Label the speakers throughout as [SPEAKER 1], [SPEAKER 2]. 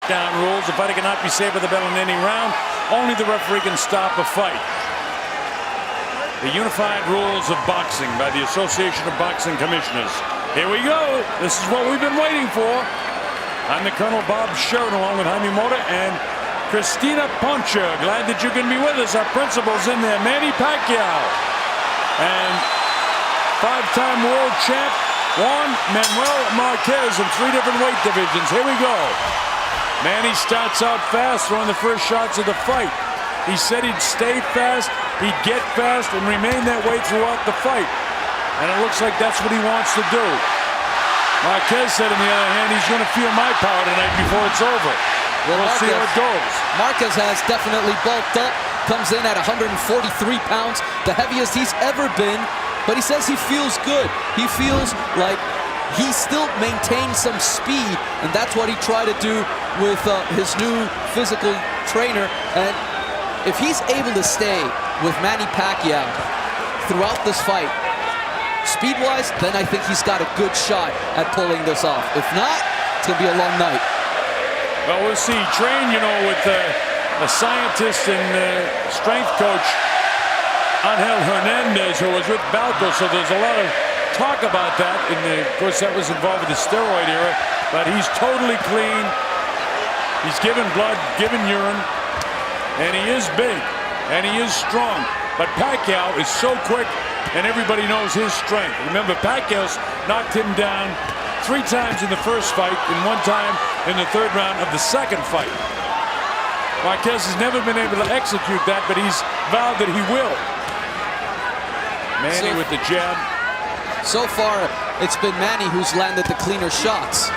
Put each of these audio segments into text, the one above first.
[SPEAKER 1] knockdown rules. The fighter cannot be saved by the bell in any round. Only the referee can stop a fight. The unified rules of boxing by the Association of Boxing Commissioners. Here we go. This is what we've been waiting for. I'm the Colonel Bob Sheridan, along with Jaime Mota and Christina Poncher. Glad that you can be with us. Our principal's in there, Manny Pacquiao. And five-time world champ, Juan Manuel Marquez, in 3 different weight divisions. Here we go. Manny starts out fast, throwing the first shots of the fight. He said he'd stay fast, he'd get fast, and remain that way throughout the fight. And it looks like that's what he wants to do. Marquez said, on the other hand, he's going to feel my power tonight before it's over. We'll see how it goes.
[SPEAKER 2] Marquez has definitely bulked up, comes in at 143 pounds, the heaviest he's ever been, but he says he feels good. He feels like he still maintains some speed, and that's what he tried to do with his new physical trainer. And if he's able to stay with Manny Pacquiao throughout this fight, speed-wise, then I think he's got a good shot at pulling this off. If not, it's going to be a long night.
[SPEAKER 1] Well, we'll see. Train, you know, with a scientist and strength coach, Angel Hernandez, who was with Balco, so there's a lot of talk about that. And of course, that was involved with the steroid era, but he's totally clean. He's given blood, given urine, and he is big, and he is strong. But Pacquiao is so quick, and everybody knows his strength. Remember, Pacquiao's knocked him down 3 times in the first fight and 1 time in the 3rd round of the 2nd fight. Marquez has never been able to execute that, but he's vowed that he will. Manny with the jab.
[SPEAKER 2] So far, it's been Manny who's landed the cleaner shots.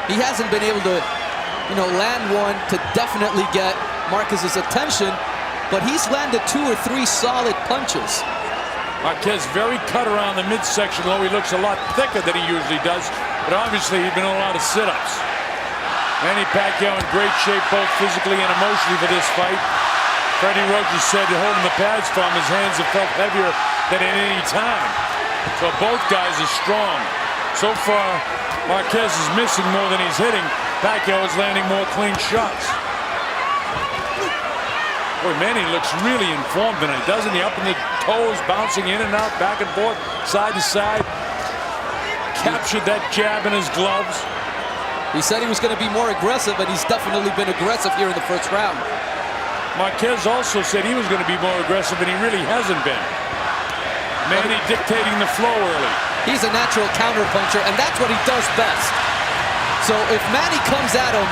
[SPEAKER 2] He hasn't been able to, you know, land one to definitely get Marquez's attention, but he's landed 2 or 3 solid punches.
[SPEAKER 1] Marquez very cut around the midsection low. He looks a lot thicker than he usually does, but obviously he's been on a lot of sit-ups. Manny Pacquiao in great shape, both physically and emotionally, for this fight. Freddie Rogers said holding the pads from his hands have felt heavier than at any time. So both guys are strong. So far, Marquez is missing more than he's hitting. Pacquiao is landing more clean shots. Boy, Manny looks really informed tonight, doesn't he? Up in the toes, bouncing in and out, back and forth, side to side. Captured that jab in his gloves.
[SPEAKER 2] He said he was going to be more aggressive, and he's definitely been aggressive here in the 1st round.
[SPEAKER 1] Marquez also said he was going to be more aggressive, and he really hasn't been. Manny dictating the flow early.
[SPEAKER 2] He's a natural counterpuncher, and that's what he does best. So if Manny comes at him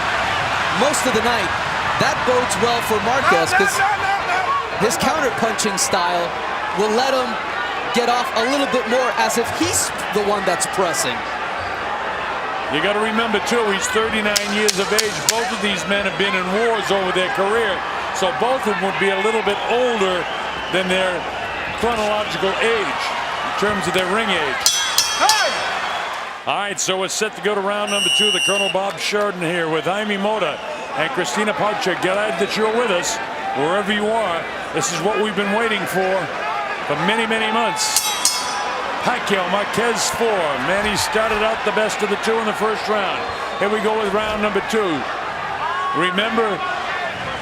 [SPEAKER 2] most of the night, that bodes well for Marquez, because his counterpunching style will let him get off a little bit more as if he's the one that's pressing.
[SPEAKER 1] You got to remember, too, he's 39 years of age. Both of these men have been in wars over their career, so both of them would be a little bit older than their chronological age in terms of their ring age. Hey! All right, so we're set to go to round number 2. The Colonel Bob Sheridan here with Jaime Mota and Christina Poncher. Glad that you're with us wherever you are. This is what we've been waiting for many, many months. Pacquiao, Marquez 4. Manny started out the best of the 2 in the 1st round. Here we go with round number 2. Remember,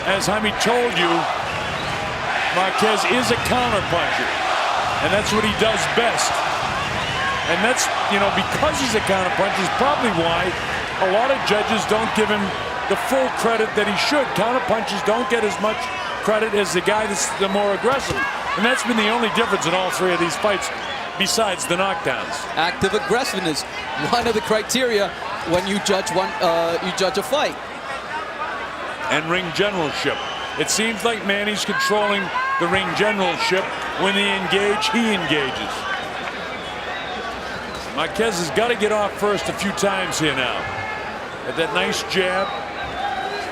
[SPEAKER 1] as Jaime told you, Marquez is a counterpuncher, and that's what he does best. And that's, you know, because he's a counterpuncher is probably why a lot of judges don't give him the full credit that he should. Counterpunchers don't get as much credit as the guy that's the more aggressive. And that's been the only difference in all 3 of these fights, besides the knockdowns.
[SPEAKER 2] Active aggressiveness, one of the criteria when you judge a fight.
[SPEAKER 1] And ring generalship. It seems like Manny's controlling the ring generalship. When they engage, he engages. Marquez has got to get off first a few times here now. At that nice jab.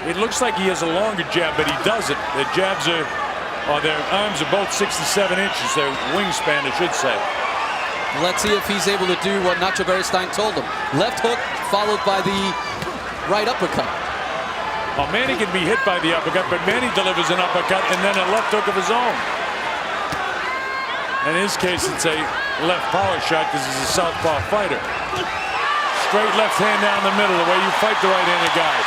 [SPEAKER 1] It looks like he has a longer jab, but he doesn't. Their jabs are, or their arms are both 6 to 7 inches. Their wingspan, I should say.
[SPEAKER 2] Let's see if he's able to do what Nacho Beristain told him. Left hook followed by the right uppercut.
[SPEAKER 1] Well, Manny can be hit by the uppercut, but Manny delivers an uppercut and then a left hook of his own. In his case, it's a left power shot because he's a southpaw fighter. straight left hand down the middle, the way you fight the right-handed guy.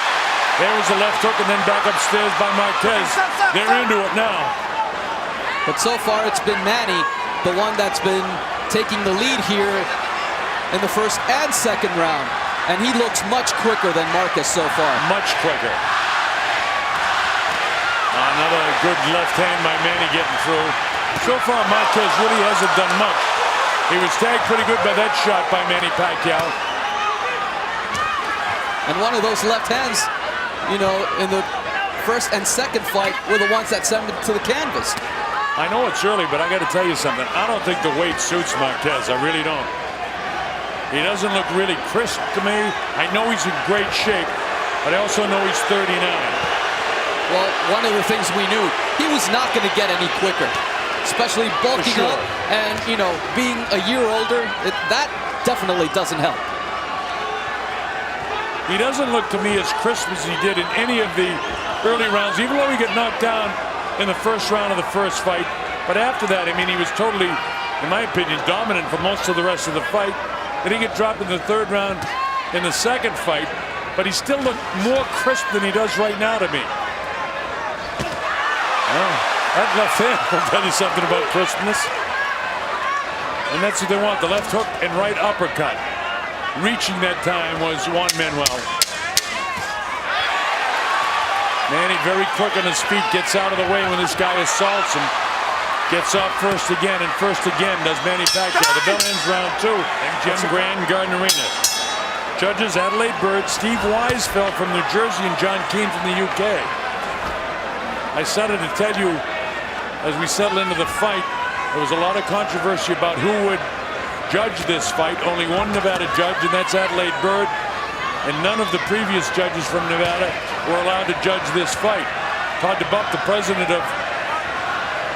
[SPEAKER 1] There was the left hook and then back upstairs by Marquez. They're into it now.
[SPEAKER 2] But so far it's been Manny, the one that's been taking the lead here in the first and second round. And he looks much quicker than Mark.es so far.
[SPEAKER 1] Much quicker. Another good left hand by Manny getting through. So far Marquez really hasn't done much. He was tagged pretty good by that shot by Manny Pacquiao.
[SPEAKER 2] And one of those left hands, you know, in the first and second fight were the ones that sent him to the canvas.
[SPEAKER 1] I know it's early, but I got to tell you something. I don't think the weight suits Marquez. I really don't. He doesn't look really crisp to me. I know he's in great shape, but I also know he's 39.
[SPEAKER 2] Well, one of the things we knew, he was not going to get any quicker, especially bulking up and, you know, being a year older. That definitely doesn't help.
[SPEAKER 1] He doesn't look to me as crisp as he did in any of the early rounds, even though he got knocked down in the first round of the first fight. But after that, I mean, he was totally, in my opinion, dominant for most of the rest of the fight. Then he got dropped in the third round in the second fight, but he still looked more crisp than he does right now to me. Well, that left hand will tell you something about crispness. And that's what they want, the left hook and right uppercut. Reaching that time was Juan Manuel. Manny very quick on his feet, gets out of the way when this guy assaults him. Gets off first again, and first again does Manny Pacquiao. The bell ends round 2 in Jim Grand Garden Arena. Judges Adelaide Bird, Steve Weisfeld from New Jersey, and John Keane from the UK. I started to tell you, as we settle into the fight, there was a lot of controversy about who would judge this fight. Only one Nevada judge, and that's Adelaide Bird. And none of the previous judges from Nevada were allowed to judge this fight. Todd DeBuff, the president of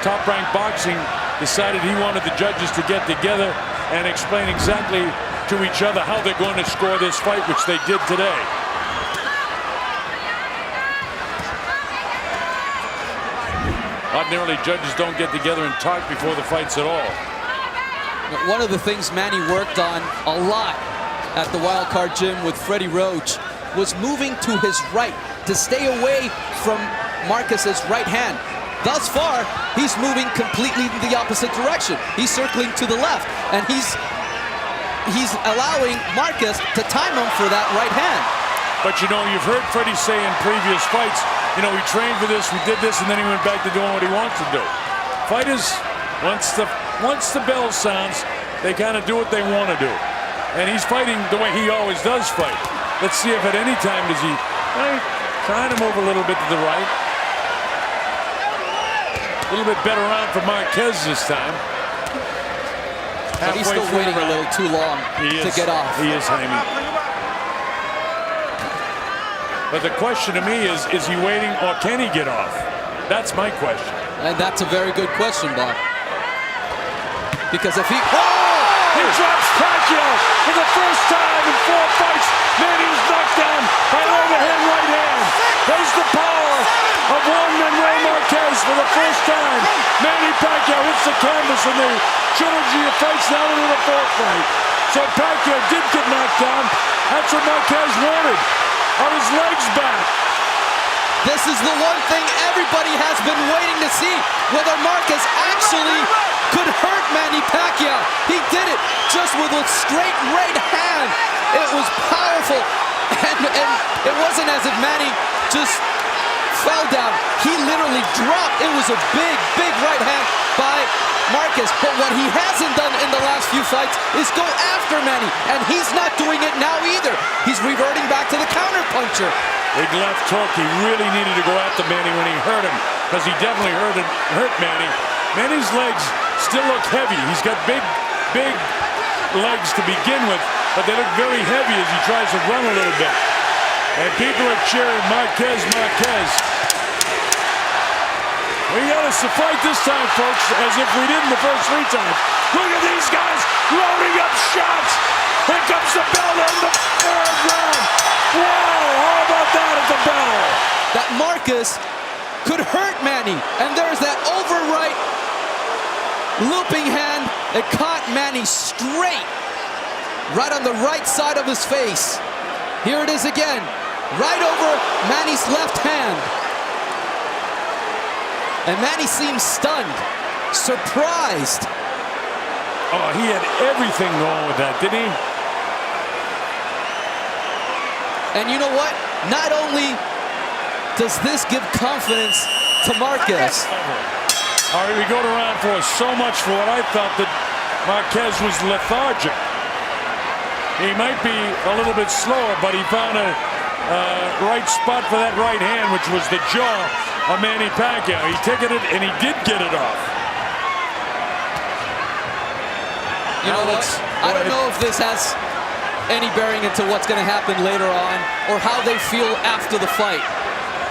[SPEAKER 1] Top Rank Boxing, decided he wanted the judges to get together and explain exactly to each other how they're going to score this fight, which they did today. Ordinarily, judges don't get together and talk before the fights at all.
[SPEAKER 2] One of the things Manny worked on a lot at the Wild Card Gym with Freddie Roach was moving to his right, to stay away from Marquez's right hand. Thus far, he's moving completely in the opposite direction. He's circling to the left, and he's allowing Marquez to time him for that right hand.
[SPEAKER 1] But you know, you've heard Freddie say in previous fights, you know, we trained for this, we did this, and then he went back to doing what he wants to do. Fighters, once the bell sounds, they kind of do what they want to do. And he's fighting the way he always does fight. Let's see if at any time does he trying to move a little bit to the right. A little bit better round for Marquez this time.
[SPEAKER 2] But he's still waiting a little too long to get off.
[SPEAKER 1] He is, Jaime. But the question to me is he waiting or can he get off? That's my question.
[SPEAKER 2] And that's a very good question, Bob. Because if he...
[SPEAKER 1] He drops Pacquiao for the first time in 4 fights. Manny's knocked down by an overhand right hand. There's the power of Juan Manuel Marquez for the first time. Manny Pacquiao hits the canvas in the trilogy of fights now into the 4th fight. So Pacquiao did get knocked down. That's what Marquez wanted. On his legs back.
[SPEAKER 2] This is the one thing everybody has been waiting to see, whether Marquez actually could hurt Manny Pacquiao. He did it just with a straight right hand. It was powerful, and it wasn't as if Manny just fell down. He literally dropped. It was a big, big right hand by Marquez. But what he hasn't done in the last few fights is go after Manny, and he's not doing it now either. He's reverting back to the counterpuncher.
[SPEAKER 1] Big left hook. He really needed to go after Manny when he hurt him, because he definitely hurt Manny. Manny's legs still look heavy. He's got big legs to begin with, but they look very heavy as he tries to run a little bit. And people are cheering Marquez, Marquez. We got us to fight this time, folks, as if we did in the first 3 times. Look at these guys loading up shots. Here comes the bell in the 3rd round. Wow, how about that at the bell?
[SPEAKER 2] That Marquez could hurt Manny, and there's that over right looping hand that caught Manny straight right on the right side of his face. Here it is again, right over Manny's left hand. And Manny seems stunned, surprised.
[SPEAKER 1] Oh, he had everything going with that, didn't he?
[SPEAKER 2] And you know what? Not only does this give confidence to Mark.es.
[SPEAKER 1] All right, we go to round four. So much for what I thought that Mark.es was lethargic. He might be a little bit slower, but he found a right spot for that right hand, which was the jaw of Manny Pacquiao. He ticketed it, and he did get it off.
[SPEAKER 2] You know what? I don't know if this has any bearing into what's going to happen later on or how they feel after the fight.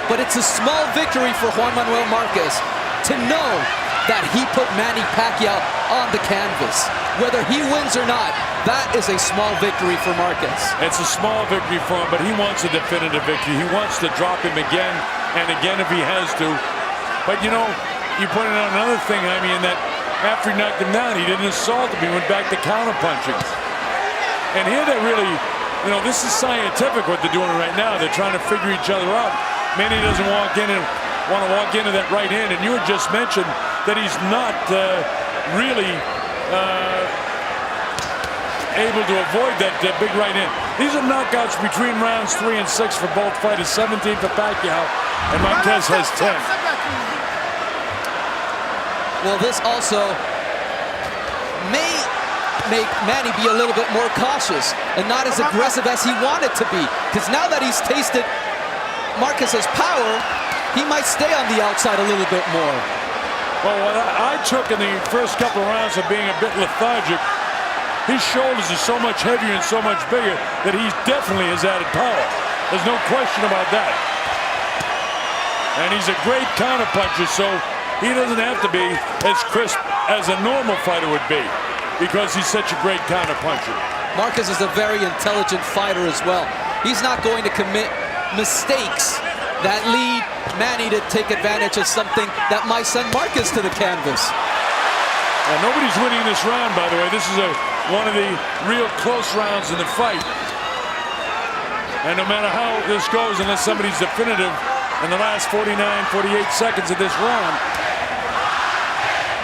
[SPEAKER 2] But it's a small victory for Juan Manuel Marquez to know that he put Manny Pacquiao on the canvas. Whether he wins or not, that is a small victory for Marquez.
[SPEAKER 1] It's a small victory for him, but he wants a definitive victory. He wants to drop him again and again if he has to. But you know, you pointed out another thing, I mean, that after he knocked him down, he didn't assault him. He went back to counterpunching. And here they're really, you know, this is scientific what they're doing right now. They're trying to figure each other out. Manny doesn't want to walk into that right hand, and you had just mentioned that he's not really able to avoid that big right hand. These are knockouts between rounds 3 and 6 for both fighters. 17 for Pacquiao, and Marquez has 10.
[SPEAKER 2] Well, this also may make Manny be a little bit more cautious and not as aggressive as he wanted to be. Because now that he's tasted Marquez's power, he might stay on the outside a little bit more.
[SPEAKER 1] Well, what I took in the first couple of rounds of being a bit lethargic, his shoulders are so much heavier and so much bigger that he definitely has added power. There's no question about that. And he's a great counterpuncher, so he doesn't have to be as crisp as a normal fighter would be because he's such a great counterpuncher.
[SPEAKER 2] Marquez is a very intelligent fighter as well. He's not going to commit mistakes that lead Manny to take advantage of something that might send Marquez to the canvas.
[SPEAKER 1] Nobody's winning this round, by the way. This is one of the real close rounds in the fight. And no matter how this goes, unless somebody's definitive in the last 49, 48 seconds of this round.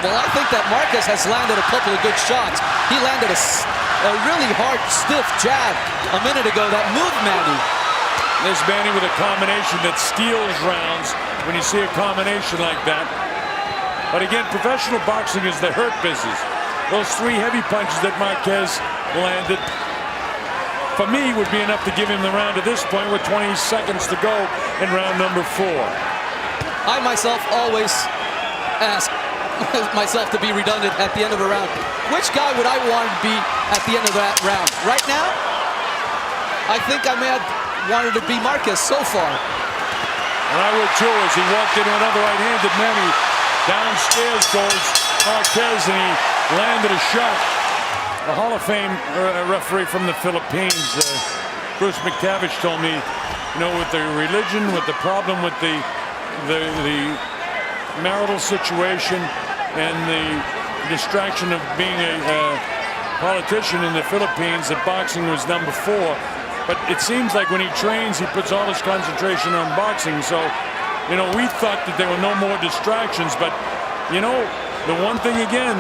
[SPEAKER 2] Well, I think that Marquez has landed a couple of good shots. He landed a really hard, stiff jab a minute ago that moved Manny.
[SPEAKER 1] There's Manny with a combination that steals rounds when you see a combination like that. But again, professional boxing is the hurt business. Those 3 heavy punches that Marquez landed, for me, would be enough to give him the round at this point with 20 seconds to go in round number 4.
[SPEAKER 2] I myself always ask myself to be redundant at the end of a round. Which guy would I want to be at the end of that round? Right now, I think I may have wanted to be Marquez so far.
[SPEAKER 1] And I would too, as he walked into another right-handed Manny. Downstairs goes Marquez, and he landed a shot. A Hall of Fame referee from the Philippines, Bruce McTavish, told me, you know, with the religion, with the problem with the marital situation and the distraction of being a politician in the Philippines, that boxing was number 4. But it seems like when he trains, he puts all his concentration on boxing. So, you know, we thought that there were no more distractions. But, you know, the one thing again,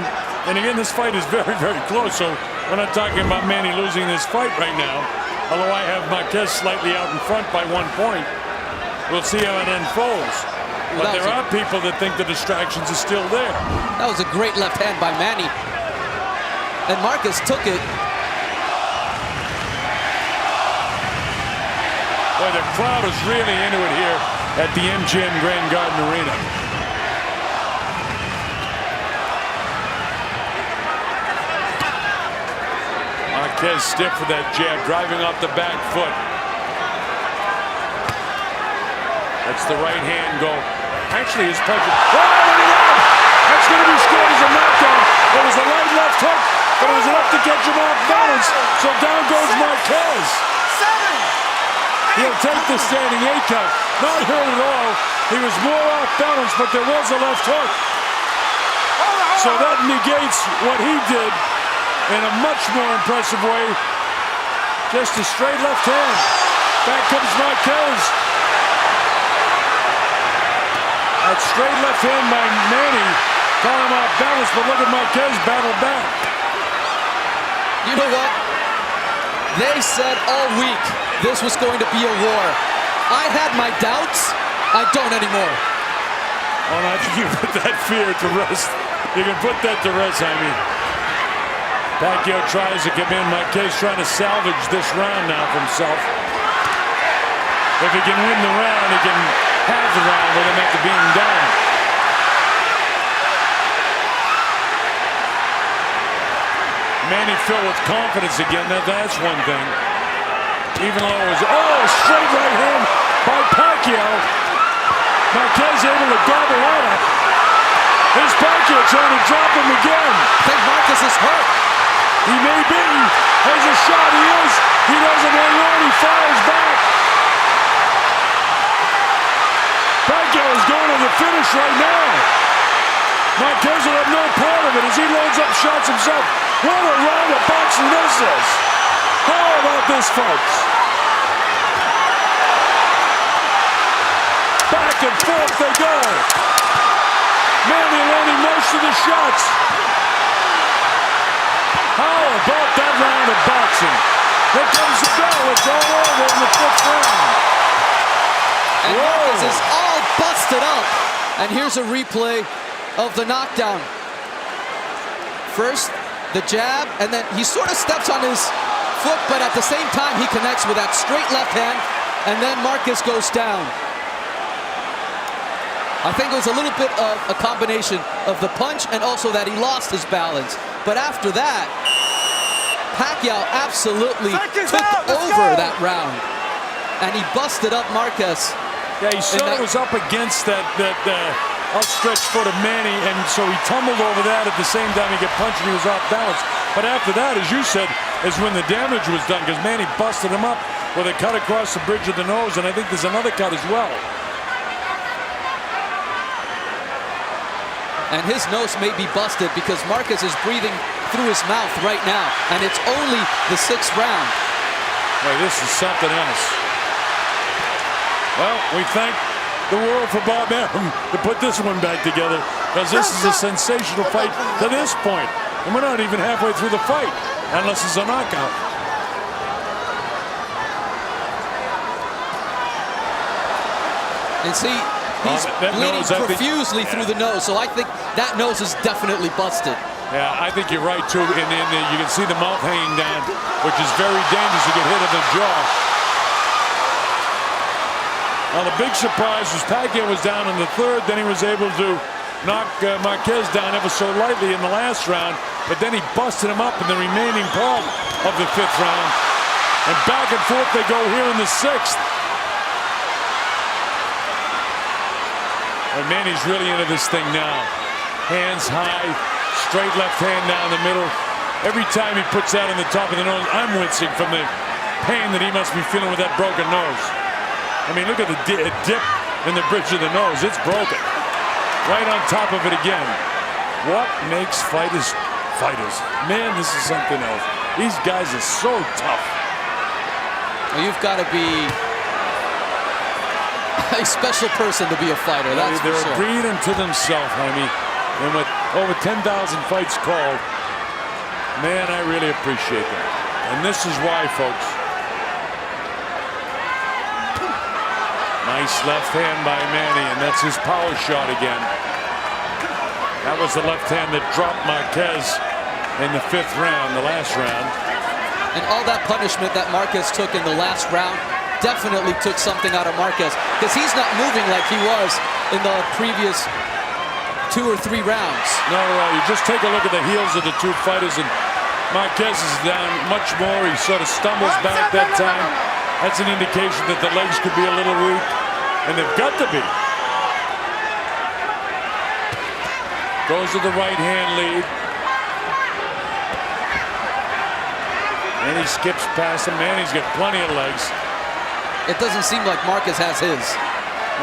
[SPEAKER 1] and again, this fight is very, very close. So we're not talking about Manny losing this fight right now. Although I have Marquez slightly out in front by 1 point. We'll see how it unfolds. But there are people that think the distractions are still there.
[SPEAKER 2] That was a great left hand by Manny. And Marquez took it.
[SPEAKER 1] Boy, the crowd is really into it here at the MGM Grand Garden Arena. Marquez stiff with that jab, driving off the back foot. That's the right hand go. Actually, his punch. Oh, that's going to be scored as a knockdown. There was a right left hook, but it was enough to get him off balance. So down goes Marquez. He'll take the standing 8 count. Not hurt at all. He was more off balance, but there was a left hook. So that negates what he did in a much more impressive way Just a straight left hand. Back comes Marquez. That straight left hand by Menny got him off balance, but look at Marquez battle back.
[SPEAKER 2] You know what? They said all week this was going to be a war. I had my doubts. I don't anymore.
[SPEAKER 1] Oh, I think you put that fear to rest. You can put that to rest, I mean. Pacquiao tries to come in. Marquez trying to salvage this round now for himself. If he can win the round, he can have the round with him after being down. Manny filled with confidence again. That's one thing. Even though it was, straight right hand by Pacquiao. Marquez able to gobble that up. Here's Pacquiao trying to drop him again.
[SPEAKER 2] I think Marquez is hurt.
[SPEAKER 1] He may be. There's a shot. He is. He doesn't hang on. He fires back. Pacquiao is going to the finish right now. Marquez will have no part of it as he loads up shots himself. What a round of boxing this is. How about this, folks? Back and forth they go. Manny landing most of the shots. How about that round of boxing? Here comes the bell. It's all over in the fifth round.
[SPEAKER 2] And Marquez is all busted up. And here's a replay of the knockdown. First, the jab, and then he sort of steps on his foot, but at the same time, he connects with that straight left hand, and then Marquez goes down. I think it was a little bit of a combination of the punch and also that he lost his balance. But after that, Pacquiao absolutely took over that round, and he busted up Marquez.
[SPEAKER 1] Yeah, he sort of was up against that outstretched foot of Manny, and so he tumbled over that. At the same time, he got punched and he was off balance. But after that, as you said, is when the damage was done, because Manny busted him up with a cut across the bridge of the nose, and I think there's another cut as well.
[SPEAKER 2] And his nose may be busted because Marquez is breathing through his mouth right now, and it's only the 6th round.
[SPEAKER 1] Boy, this is something else. Well, we thank the world for Bob Arum to put this one back together, because this is a sensational fight to this point. And we're not even halfway through the fight, unless it's a knockout.
[SPEAKER 2] And see, he's bleeding profusely through the nose, so I think that nose is definitely busted.
[SPEAKER 1] Yeah, I think you're right, too. And you can see the mouth hanging down, which is very dangerous to get hit in the jaw. Now, the big surprise was Pacquiao was down in the 3rd. Then he was able to knock Marquez down ever so lightly in the last round. But then he busted him up in the remaining part of the 5th round. And back and forth they go here in the 6th. And Manny's really into this thing now. Hands high, straight left hand down the middle. Every time he puts that on the top of the nose, I'm wincing from the pain that he must be feeling with that broken nose. I mean, look at the dip in the bridge of the nose. It's broken. Right on top of it again. What makes fighters fighters? Man, this is something else. These guys are so tough.
[SPEAKER 2] Well, you've got to be a special person to be a fighter, that's for sure.
[SPEAKER 1] They're a breed unto themselves, homie. And with over 10,000 fights called, man, I really appreciate that. And this is why, folks. Nice left hand by Manny, and that's his power shot again. That was the left hand that dropped Marquez in the 5th round, the last round.
[SPEAKER 2] And all that punishment that Marquez took in the last round definitely took something out of Marquez, because he's not moving like he was in the previous 2 or 3 rounds.
[SPEAKER 1] No, you just take a look at the heels of the two fighters, and Marquez is down much more. He sort of stumbles back that time. That's an indication that the legs could be a little weak, and they've got to be. Goes to the right hand lead. And he skips past him. Man, he's got plenty of legs.
[SPEAKER 2] It doesn't seem like Marquez has his.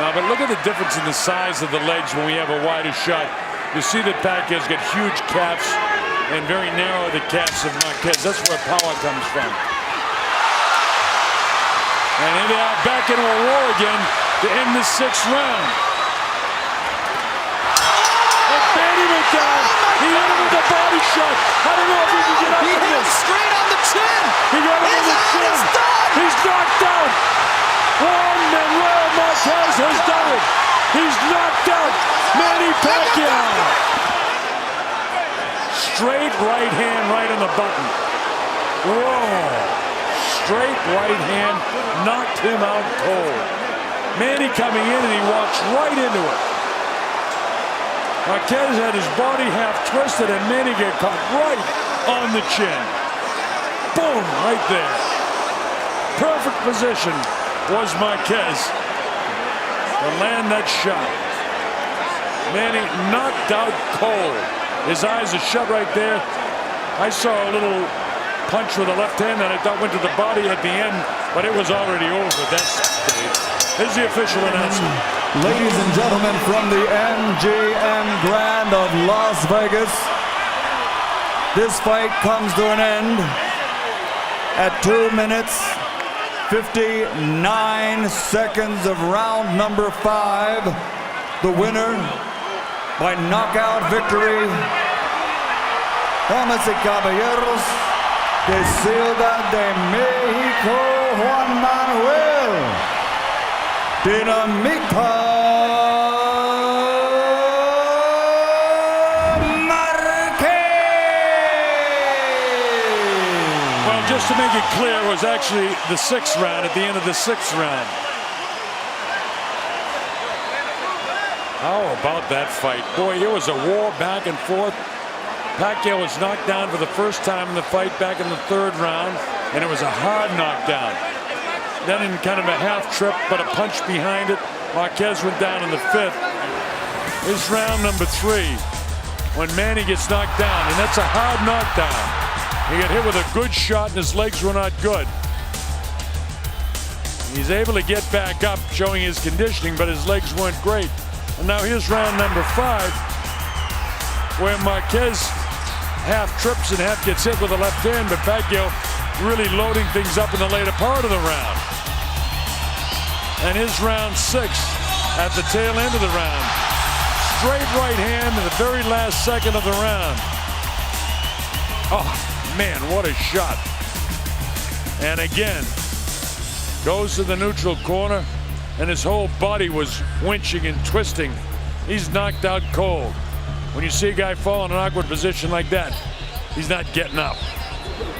[SPEAKER 1] No, but look at the difference in the size of the legs when we have a wider shot. You see that Pacquiao's got huge calves and very narrow the calves of Marquez. That's where power comes from. And here they are back into a war again to end the 6th round. And Manny went down. He hit him with a body shot. I don't know if he can get up
[SPEAKER 2] He
[SPEAKER 1] from
[SPEAKER 2] hit him
[SPEAKER 1] this.
[SPEAKER 2] straight on the chin.
[SPEAKER 1] He got him in the chin.
[SPEAKER 2] It's done.
[SPEAKER 1] He's knocked out. Juan Manuel Marquez has done it. He's knocked out Manny Pacquiao. Straight right hand right on the button. Whoa. Straight right hand knocked him out cold. Manny coming in and he walks right into it. Marquez had his body half twisted and Manny got caught right on the chin. Boom, right there. Perfect position was Marquez to land that shot. Manny knocked out cold. His eyes are shut right there. I saw a little punch with the left hand that I thought went to the body at the end, but it was already over at that stage. Here's the official announcement.
[SPEAKER 3] Ladies and gentlemen, from the MGM Grand of Las Vegas, this fight comes to an end at 2 minutes, 59 seconds of round number 5. The winner by knockout victory, damas y caballeros, de Ciudad de México, Juan Manuel Dinamita Marquez.
[SPEAKER 1] Well, just to make it clear, it was actually the 6th round at the end of the 6th round. How about that fight? Boy, it was a war back and forth. Pacquiao was knocked down for the first time in the fight back in the 3rd round, and it was a hard knockdown. Then in kind of a half trip, but a punch behind it, Marquez went down in the 5th. This round number 3, when Manny gets knocked down, and that's a hard knockdown. He got hit with a good shot, and his legs were not good. He's able to get back up, showing his conditioning, but his legs weren't great. And now here's round number 5, where Marquez half trips and half gets hit with the left hand, but Pacquiao really loading things up in the later part of the round. And his round 6 at the tail end of the round. Straight right hand in the very last second of the round. Oh, man, what a shot. And again, goes to the neutral corner, and his whole body was winching and twisting. He's knocked out cold. When you see a guy fall in an awkward position like that, he's not getting up.